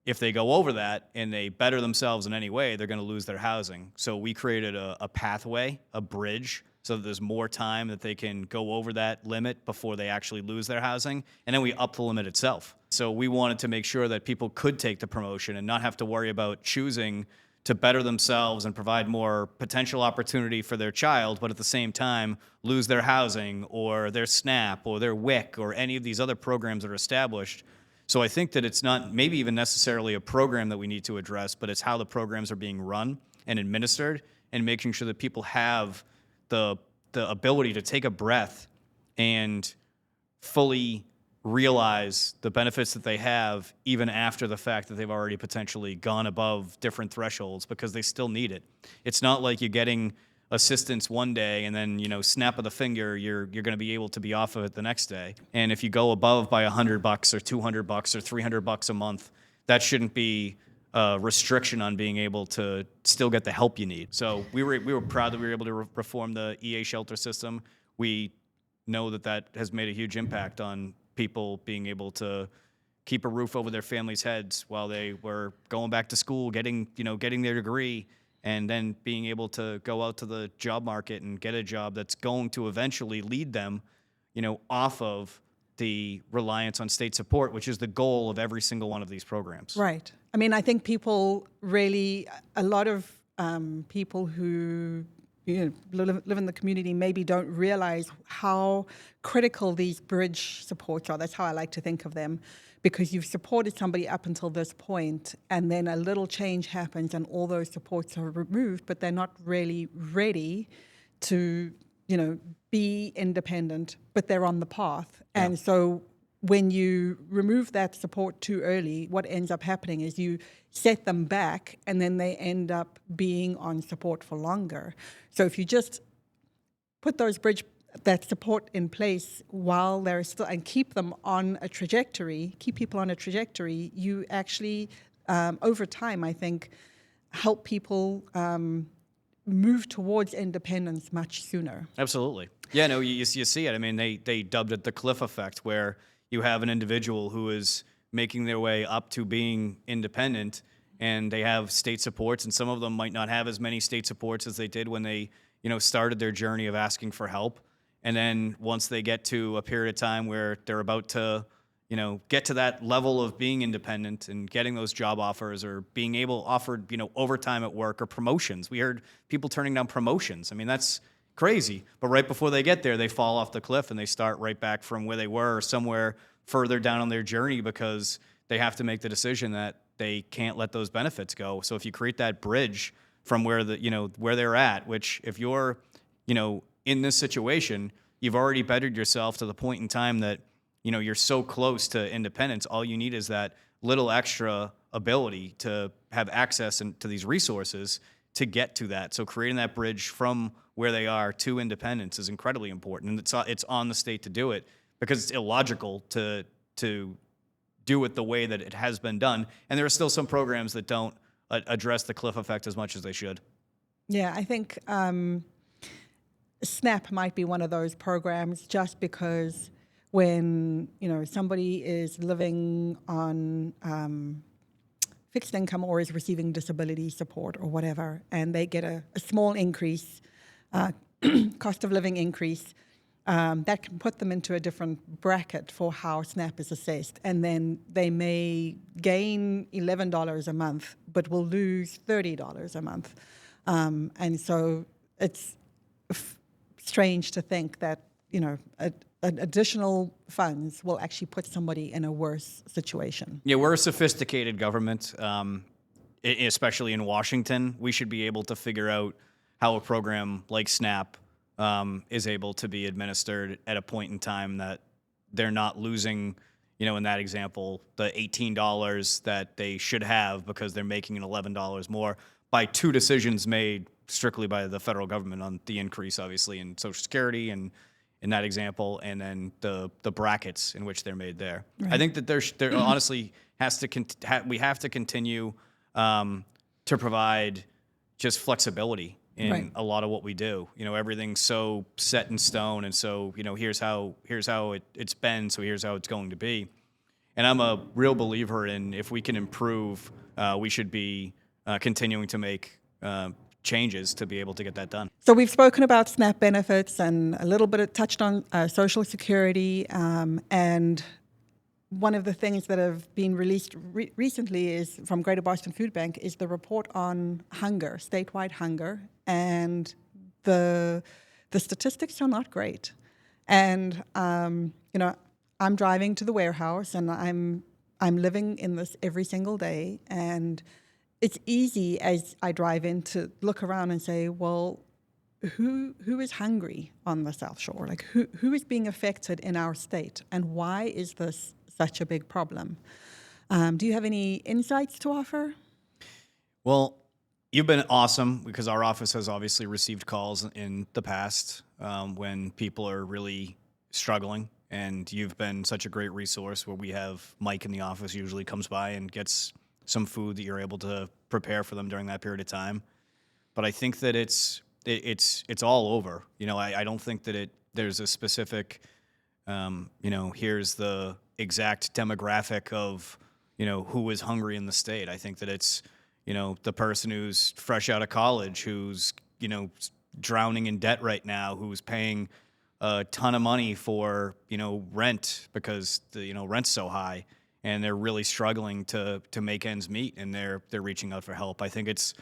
if they go over that and they better themselves in any way, they're going to lose their housing. So we created a pathway, a bridge, so that there's more time that they can go over that limit before they actually lose their housing. And then we up the limit itself. So we wanted to make sure that people could take the promotion and not have to worry about choosing to better themselves and provide more potential opportunity for their child, but at the same time lose their housing or their SNAP or their WIC or any of these other programs that are established. So I think that it's not maybe even necessarily a program that we need to address, but it's how the programs are being run and administered and making sure that people have the ability to take a breath and fully realize the benefits that they have even after the fact that they've already potentially gone above different thresholds, because they still need it. It's not like you're getting assistance one day and then, snap of the finger, you're going to be able to be off of it the next day. And if you go above by $100 or $200 or $300 a month, that shouldn't be a restriction on being able to still get the help you need. So we were proud that we were able to reform the EA shelter system. We know that has made a huge impact on people being able to keep a roof over their families' heads while they were going back to school, getting their degree, and then being able to go out to the job market and get a job that's going to eventually lead them, off of the reliance on state support, which is the goal of every single one of these programs. Right. I mean, I think a lot of people who live in the community maybe don't realize how critical these bridge supports are. That's how I like to think of them, because you've supported somebody up until this point, and then a little change happens and all those supports are removed, but they're not really ready to, be independent, but they're on the path. Yeah. And so when you remove that support too early, what ends up happening is you set them back and then they end up being on support for longer. So if you just put that support in place while they're still, and keep them on a trajectory, keep people on a trajectory, you actually, over time, I think, help people move towards independence much sooner. Absolutely. Yeah, no, you see it. I mean, they dubbed it the cliff effect, where you have an individual who is making their way up to being independent, and they have state supports, and some of them might not have as many state supports as they did when they, started their journey of asking for help. And then once they get to a period of time where they're about to, get to that level of being independent and getting those job offers or being offered, overtime at work or promotions. We heard people turning down promotions. I mean, that's crazy. But right before they get there, they fall off the cliff and they start right back from where they were or somewhere further down on their journey, because they have to make the decision that they can't let those benefits go. So if you create that bridge from where where they're at, which if you're, in this situation, you've already bettered yourself to the point in time that, you're so close to independence. All you need is that little extra ability to have access to these resources to get to that. So creating that bridge from where they are to independence is incredibly important. And it's on the state to do it, because it's illogical to do it the way that it has been done. And there are still some programs that don't address the cliff effect as much as they should. Yeah, I think SNAP might be one of those programs, just because when, somebody is living on fixed income or is receiving disability support or whatever, and they get a small increase, cost of living increase, that can put them into a different bracket for how SNAP is assessed. And then they may gain $11 a month, but will lose $30 a month. And so it's strange to think that, additional funds will actually put somebody in a worse situation. Yeah, we're a sophisticated government, especially in Washington. We should be able to figure out how a program like SNAP is able to be administered at a point in time that they're not losing, in that example, the $18 that they should have because they're making an $11 more by two decisions made strictly by the federal government on the increase, obviously, in Social Security and in that example, and then the brackets in which they're made there. Right. I think that there honestly we have to continue to provide just flexibility in a lot of what we do. Everything's so set in stone, and so here's how it's been, so here's how it's going to be. And I'm a real believer in if we can improve, we should be continuing to make changes to be able to get that done. So we've spoken about SNAP benefits and a little bit touched on Social Security, and one of the things that have been released recently is from Greater Boston Food Bank is the report on hunger, statewide hunger, and the statistics are not great. And I'm driving to the warehouse, and I'm living in this every single day, and it's easy as I drive in to look around and say, well, who is hungry on the South Shore? Like who is being affected in our state, and why is this such a big problem? Do you have any insights to offer? Well, you've been awesome because our office has obviously received calls in the past when people are really struggling, and you've been such a great resource where we have Mike in the office usually comes by and gets some food that you're able to prepare for them during that period of time. But I think that it's all over. I don't think that there's a specific, here's the exact demographic of, who is hungry in the state. I think that it's, the person who's fresh out of college, who's, drowning in debt right now, who's paying a ton of money for, rent because the, rent's so high and they're really struggling to make ends meet, and they're reaching out for help. I think it's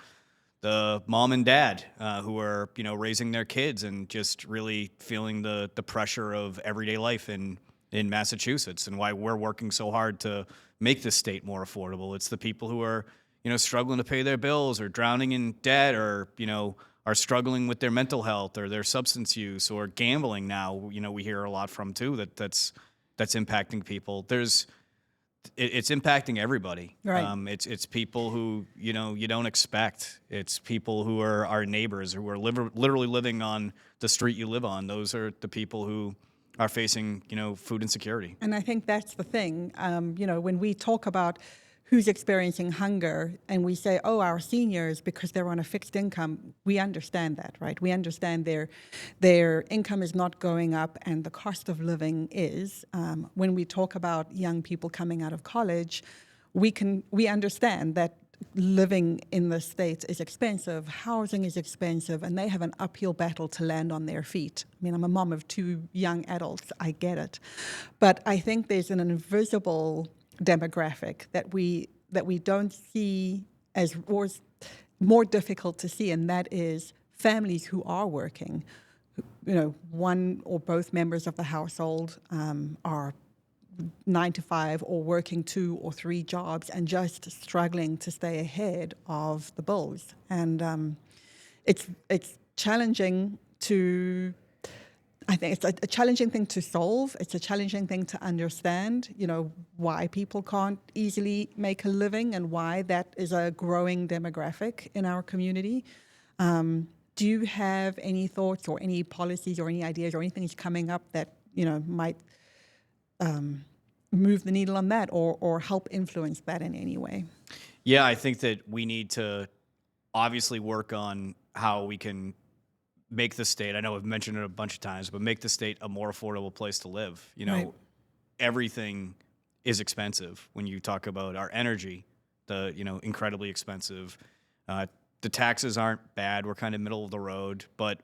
the mom and dad who are, raising their kids and just really feeling the pressure of everyday life in Massachusetts, and why we're working so hard to make the state more affordable. It's the people who are, struggling to pay their bills or drowning in debt or, are struggling with their mental health or their substance use or gambling now, we hear a lot from too, that's impacting people. It's impacting everybody. Right. It's people who, you don't expect. It's people who are our neighbors, who are literally living on the street you live on. Those are the people who are facing, food insecurity. And I think that's the thing. When we talk about who's experiencing hunger and we say, oh, our seniors, because they're on a fixed income, we understand that, right? We understand their income is not going up and the cost of living is. When we talk about young people coming out of college, we understand that living in the States is expensive, housing is expensive, and they have an uphill battle to land on their feet. I mean, I'm a mom of 2 young adults, I get it. But I think there's an invisible demographic that we don't see as, or is more difficult to see, and that is families who are working. One or both members of the household are 9 to 5 or working 2 or 3 jobs and just struggling to stay ahead of the bills. And it's challenging to, I think it's a challenging thing to solve. It's a challenging thing to understand, why people can't easily make a living and why that is a growing demographic in our community. Do you have any thoughts or any policies or any ideas or anything that's coming up that, might move the needle on that or help influence that in any way? Yeah, I think that we need to obviously work on how we can make the state, I know I've mentioned it a bunch of times, but make the state a more affordable place to live. Right. Everything is expensive. When you talk about our energy, incredibly expensive. The taxes aren't bad. We're kind of middle of the road, but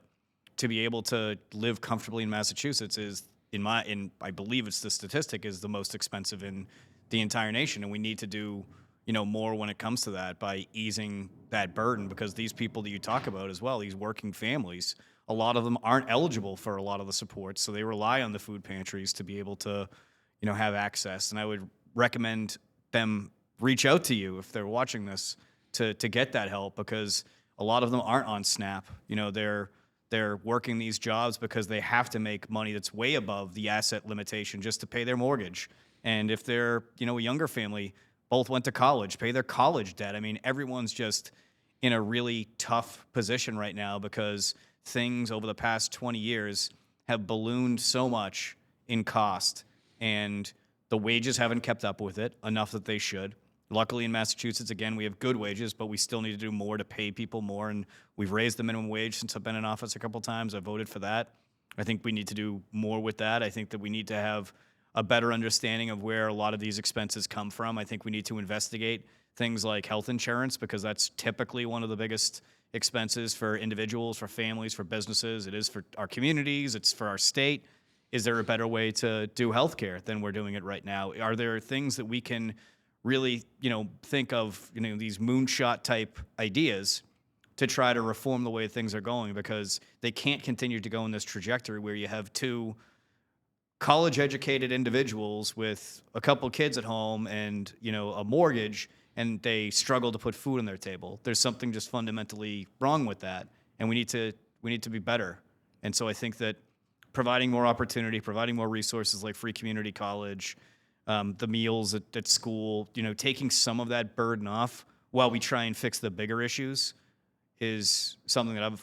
to be able to live comfortably in Massachusetts is, I believe it's the statistic, is the most expensive in the entire nation. And we need to do, more when it comes to that by easing that burden, because these people that you talk about as well, these working families, a lot of them aren't eligible for a lot of the support. So they rely on the food pantries to be able to, have access. And I would recommend them reach out to you if they're watching this to get that help, because a lot of them aren't on SNAP. They're working these jobs because they have to make money that's way above the asset limitation just to pay their mortgage. And if they're, a younger family, both went to college, pay their college debt. I mean, everyone's just in a really tough position right now because things over the past 20 years have ballooned so much in cost, and the wages haven't kept up with it enough that they should. Luckily in Massachusetts, again, we have good wages, but we still need to do more to pay people more. And we've raised the minimum wage since I've been in office a couple times. I voted for that. I think we need to do more with that. I think that we need to have a better understanding of where a lot of these expenses come from. I think we need to investigate things like health insurance, because that's typically one of the biggest expenses for individuals, for families, for businesses. It is for our communities. It's for our state. Is there a better way to do healthcare than we're doing it right now? Are there things that we can really, think of, these moonshot type ideas to try to reform the way things are going? Because they can't continue to go in this trajectory where you have two college-educated individuals with a couple kids at home and, a mortgage, and they struggle to put food on their table. There's something just fundamentally wrong with that, and we need to be better. And so I think that providing more opportunity, providing more resources like free community college, the meals at school, taking some of that burden off while we try and fix the bigger issues is something that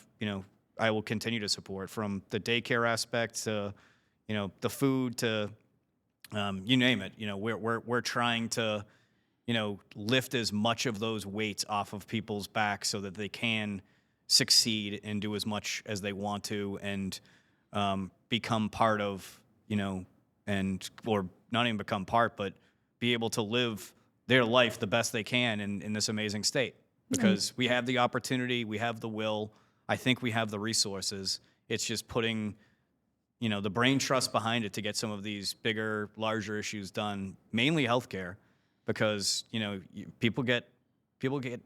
I will continue to support, from the daycare aspect to, the food to, you name it. We're trying to, lift as much of those weights off of people's backs so that they can succeed and do as much as they want to, and become part of, or not even become part, but be able to live their life the best they can in this amazing state. Because we have the opportunity, we have the will, I think we have the resources. It's just putting, the brain trust behind it to get some of these bigger, larger issues done, mainly healthcare, because, people get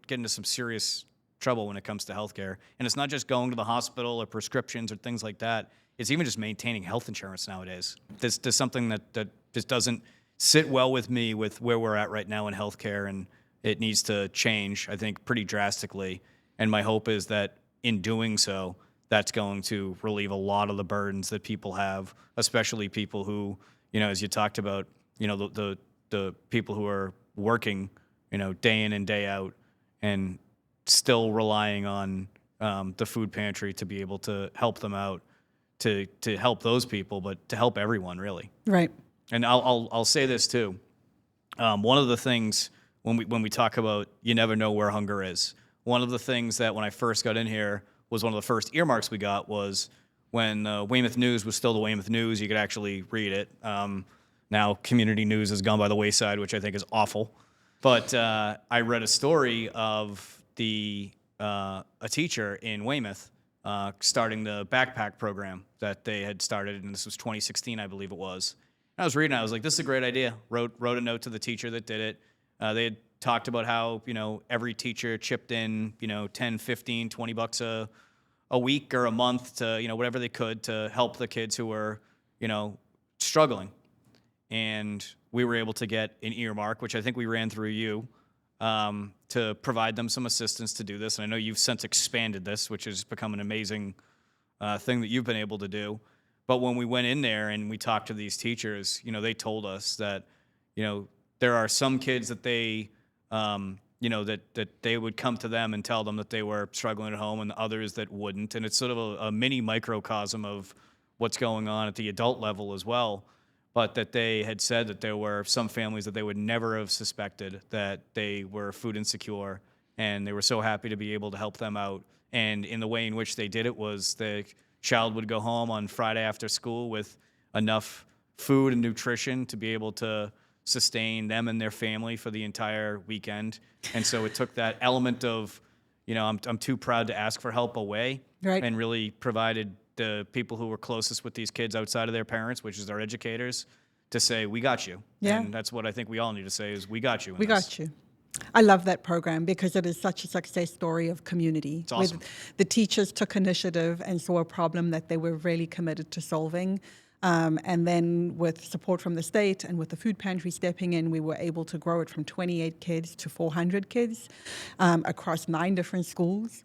into some serious trouble when it comes to healthcare. And it's not just going to the hospital or prescriptions or things like that. It's even just maintaining health insurance nowadays. There's something that just doesn't sit well with me with where we're at right now in healthcare, and it needs to change, I think, pretty drastically. And my hope is that in doing so, that's going to relieve a lot of the burdens that people have, especially people who, as you talked about, the people who are working, day in and day out, and still relying on the food pantry to be able to help them out, to help those people, but to help everyone, really. Right. And I'll say this too. One of the things when we talk about, you never know where hunger is. One of the things that when I first got in here was one of the first earmarks we got was when Weymouth News was still the Weymouth News. You could actually read it. Now community news has gone by the wayside, which I think is awful. But I read a story of a teacher in Weymouth starting the backpack program that they had started, and this was 2016, I believe it was. And I was reading, I was like, this is a great idea. Wrote a note to the teacher that did it. They had talked about how, every teacher chipped in, 10, 15, 20 bucks a week or a month to, whatever they could to help the kids who were, struggling. And we were able to get an earmark, which I think we ran through you, to provide them some assistance to do this. And I know you've since expanded this, which has become an amazing thing that you've been able to do. But when we went in there and we talked to these teachers, they told us that, there are some kids that they, that they would come to them and tell them that they were struggling at home, and others that wouldn't. And it's sort of a mini microcosm of what's going on at the adult level as well. But that they had said that there were some families that they would never have suspected that they were food insecure, and they were so happy to be able to help them out. And in the way in which they did it was the child would go home on Friday after school with enough food and nutrition to be able to sustain them and their family for the entire weekend. And so it took that element of, I'm too proud to ask for help away, Right. and really provided the people who were closest with these kids outside of their parents, which is our educators, to say, we got you. Yeah. And that's what I think we all need to say is, we got you. We got you. I love that program because it is such a success story of community. It's awesome. The teachers took initiative and saw a problem that they were really committed to solving. And then with support from the state and with the food pantry stepping in, we were able to grow it from 28 kids to 400 kids across 9 different schools.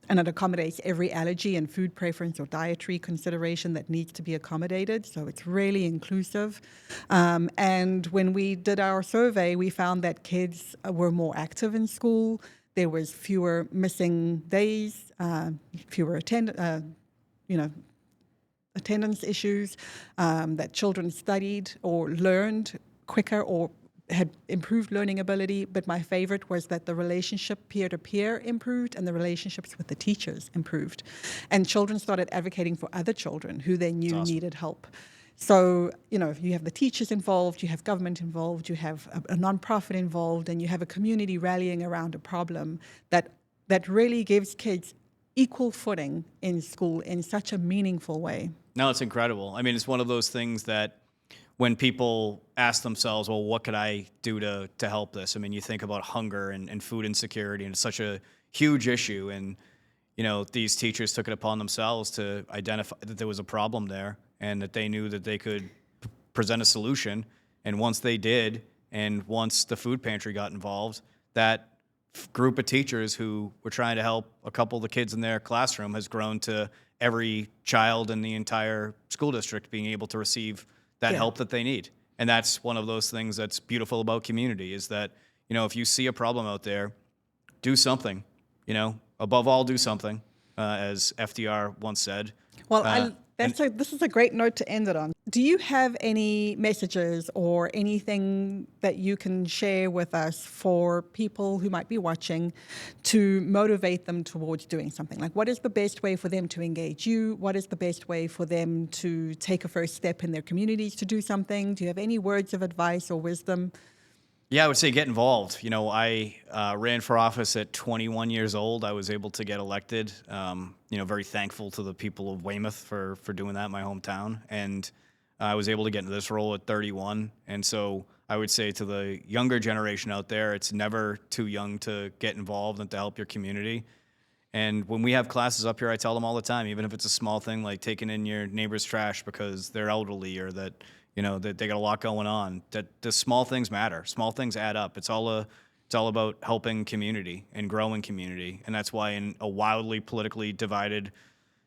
And it accommodates every allergy and food preference or dietary consideration that needs to be accommodated. So it's really inclusive. And when we did our survey, we found that kids were more active in school. There was fewer missing days, fewer attendance issues, that children studied or learned quicker or had improved learning ability. But my favorite was that the relationship peer-to-peer improved and the relationships with the teachers improved. And children started advocating for other children who they knew That's awesome. needed help. So, you have the teachers involved, you have government involved, you have a nonprofit involved, and you have a community rallying around a problem that really gives kids equal footing in school in such a meaningful way. No, it's incredible. I mean, it's one of those things that when people ask themselves, well, what could I do to help this? I mean, you think about hunger and food insecurity, and it's such a huge issue. And, these teachers took it upon themselves to identify that there was a problem there and that they knew that they could present a solution. And once they did, and once the food pantry got involved, that group of teachers who were trying to help a couple of the kids in their classroom has grown to every child in the entire school district being able to receive that help that they need. And that's one of those things that's beautiful about community, is that, if you see a problem out there, do something, above all, do something, as FDR once said. Well, this is a great note to end it on. Do you have any messages or anything that you can share with us for people who might be watching to motivate them towards doing something? Like, what is the best way for them to engage you? What is the best way for them to take a first step in their communities to do something? Do you have any words of advice or wisdom? Yeah, I would say get involved. I ran for office at 21 years old. I was able to get elected. Very thankful to the people of Weymouth for doing that in my hometown. And I was able to get into this role at 31. And so I would say to the younger generation out there, it's never too young to get involved and to help your community. And when we have classes up here, I tell them all the time, even if it's a small thing like taking in your neighbor's trash because they're elderly or that that they got a lot going on, that the small things matter. Small things add up. It's all about helping community and growing community. And that's why in a wildly politically divided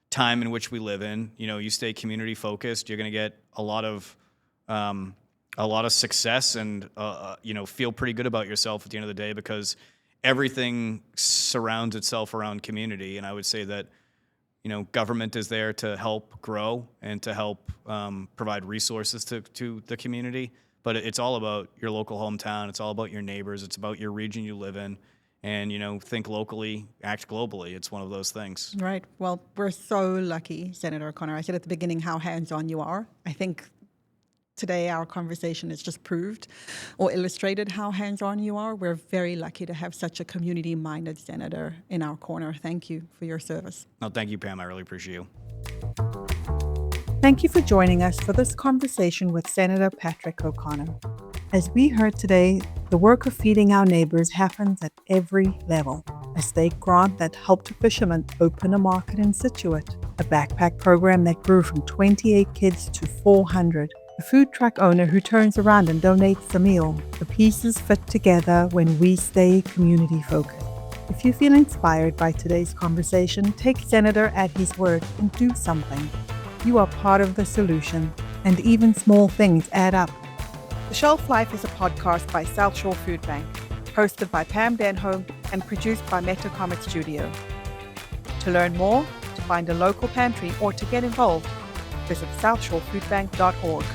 time in which we live in, you stay community focused, you're going to get a lot of success and, feel pretty good about yourself at the end of the day, because everything surrounds itself around community. And I would say that, government is there to help grow and to help provide resources to the community. But it's all about your local hometown. It's all about your neighbors. It's about your region you live in. And, think locally, act globally. It's one of those things. Right. Well, we're so lucky, Senator O'Connor. I said at the beginning how hands-on you are. I think today our conversation has just proved or illustrated how hands-on you are. We're very lucky to have such a community-minded senator in our corner. Thank you for your service. No, thank you, Pam. I really appreciate you. Thank you for joining us for this conversation with Senator Patrick O'Connor. As we heard today, the work of feeding our neighbors happens at every level. A state grant that helped a fisherman open a market in Scituate, a backpack program that grew from 28 kids to 400, a food truck owner who turns around and donates a meal. The pieces fit together when we stay community focused. If you feel inspired by today's conversation, take Senator at his word and do something. You are part of the solution, and even small things add up. The Shelf Life is a podcast by South Shore Food Bank, hosted by Pam Denholm and produced by Meta Comet Studio. To learn more, to find a local pantry, or to get involved, visit southshorefoodbank.org.